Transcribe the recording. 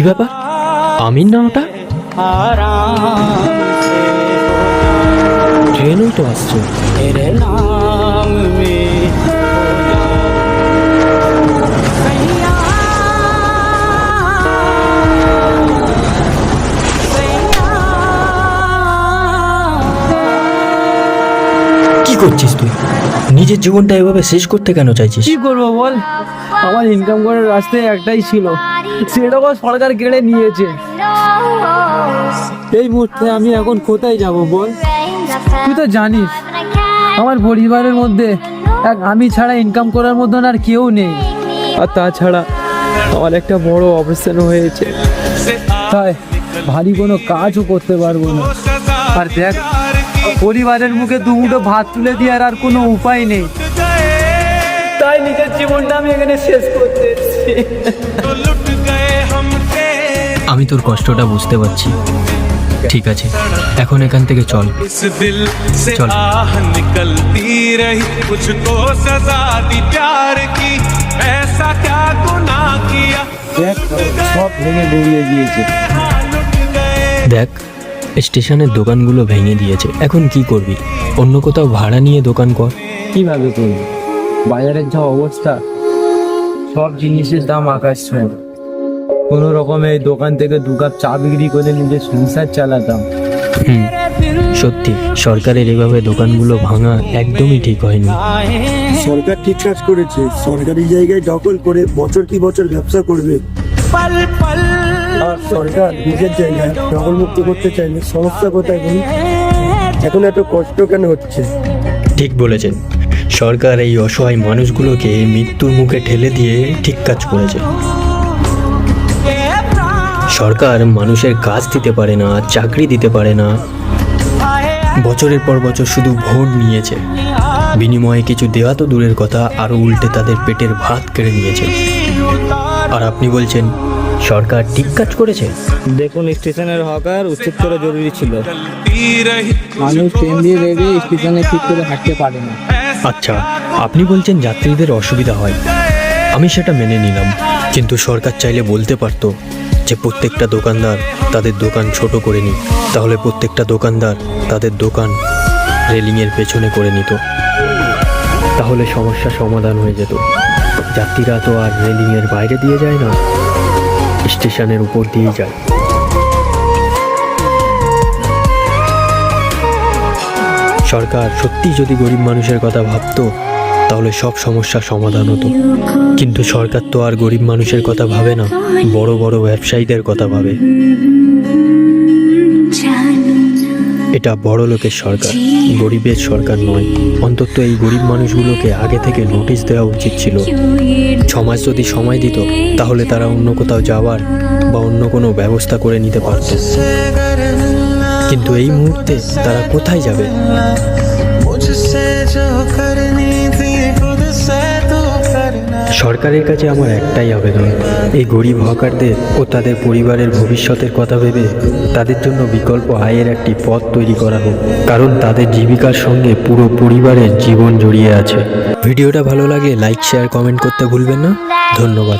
কি ব্যাপার? আমির না ওটা? ট্রেনও তো আসছে। কি করছিস তুই? নিজের জীবনটা এভাবে শেষ করতে কেন চাইছিস? কি করবো বল, আমার ইনকাম করার রাস্তায় একটাই ছিল, সেটাও সরকার কেড়ে নিয়েছে। এই মুহূর্তে আমি এখন কোথায় যাব বল? তুই তো জানিস আমার পরিবারের মধ্যে আমি ছাড়া ইনকাম করার মতন আর কেউ নেই, আর তাছাড়া আমার একটা বড় অপারেশন হয়েছে, তাই ভারী কোনো কাজও করতে পারবো না। আর দেখ, পরিবারের মুখে দুমুঠো ভাত তুলে দেওয়ার আর কোনো উপায় নেই, তাই নিজের জীবনটা আমি এখানে শেষ করতে এসেছি। আমি তোর কষ্টটা বুঝতে পারছি। ঠিক আছে, এখন এখান থেকে চল। চল। সব ভেঙে বেরিয়ে গিয়েছে। দেখ, স্টেশনের দোকানগুলো ভেঙে দিয়েছে, এখন কি করবি? অন্য কোথাও ভাড়া নিয়ে দোকান কর। কিভাবে করবি? বাজারের যা অবস্থা, সব জিনিসের দাম আকাশ ছোঁয়া। কোনো রকমে এই দোকান থেকে 2 কাপ চা বিক্রি করে নিজের সংসার চালাতাম। সত্যি সরকারের এভাবে দোকানগুলো ভাঙা একদমই ঠিক হয়নি। সরকার ঠিক কাজ করেছে, সরকারি জায়গায় দখল করে বছর কি বছর ব্যবসা করবে, আর সরকার নিজের জায়গায় দখল মুক্ত করতে চাইলে সমস্যা কোথায় বলি? এখন এত কষ্ট কেন হচ্ছে? ঠিক বলেছেন, সরকার এই অসহায় মানুষগুলোকে মৃত্যুর মুখে ঠেলে দিয়ে ঠিক কাজ করেছে। সরকার মানুষের কাজ দিতে পারে না, চাকরি দিতে পারে না, বছরের পর বছর শুধু ভোট নিয়েছে, বিনিময়ে কিছু দেওয়া তো দূরের কথা, আরো উল্টে তাদের পেটের ভাত কেড়ে নিয়েছে। আর আপনি বলছেন সরকার ঠিক কাজ করেছে? দেখুন, স্টেশনের হকার উচ্ছেদ করা জরুরি ছিল। মানুষ ট্রেন দিয়ে রেগে স্টেশনে ঠিক করে হাঁটতে পারে না। আচ্ছা, আপনি বলছেন যাত্রীদের অসুবিধা হয়, আমি সেটা মেনে নিলাম, কিন্তু সরকার চাইলে বলতে পারতো যে প্রত্যেকটা দোকানদার তাদের দোকান ছোট করে নিক, তাহলে প্রত্যেকটা দোকানদার তাদের দোকান রেলিংয়ের পেছনে করে নিত, তাহলে সমস্যা সমাধান হয়ে যেত। যাত্রীরা তো আর রেলিংয়ের বাইরে দিয়ে যায় না, স্টেশনের উপর দিয়ে যায়। সরকার সত্যি যদি গরিব মানুষের কথা ভাবতো তাহলে সব সমস্যার সমাধান হতো, কিন্তু সরকার তো আর গরিব মানুষের কথা ভাবে না, বড় বড় ব্যবসায়ীদের কথা ভাবে। এটা বড় লোকের সরকার, গরিবের সরকার নয়। অন্তত এই গরিব মানুষগুলোকে আগে থেকে নোটিশ দেওয়া উচিত ছিল। 6 মাস যদি সময় দিত তাহলে তারা অন্য কোথাও যাওয়ার বা অন্য কোনো ব্যবস্থা করে নিতে পারত, কিন্তু এই মুহূর্তে তারা কোথায় যাবে? সরকারের কাছে আমার একটাই আবেদন, এই গরিব হকারদের ও তাদের পরিবারের ভবিষ্যতের কথা ভেবে তাদের জন্য বিকল্প আয়ের একটি পথ তৈরি করা হোক, কারণ তাদের জীবিকার সঙ্গে পুরো পরিবারের জীবন জড়িয়ে আছে। ভিডিওটা ভালো লাগে লাইক, শেয়ার, কমেন্ট করতে ভুলবেন না। ধন্যবাদ।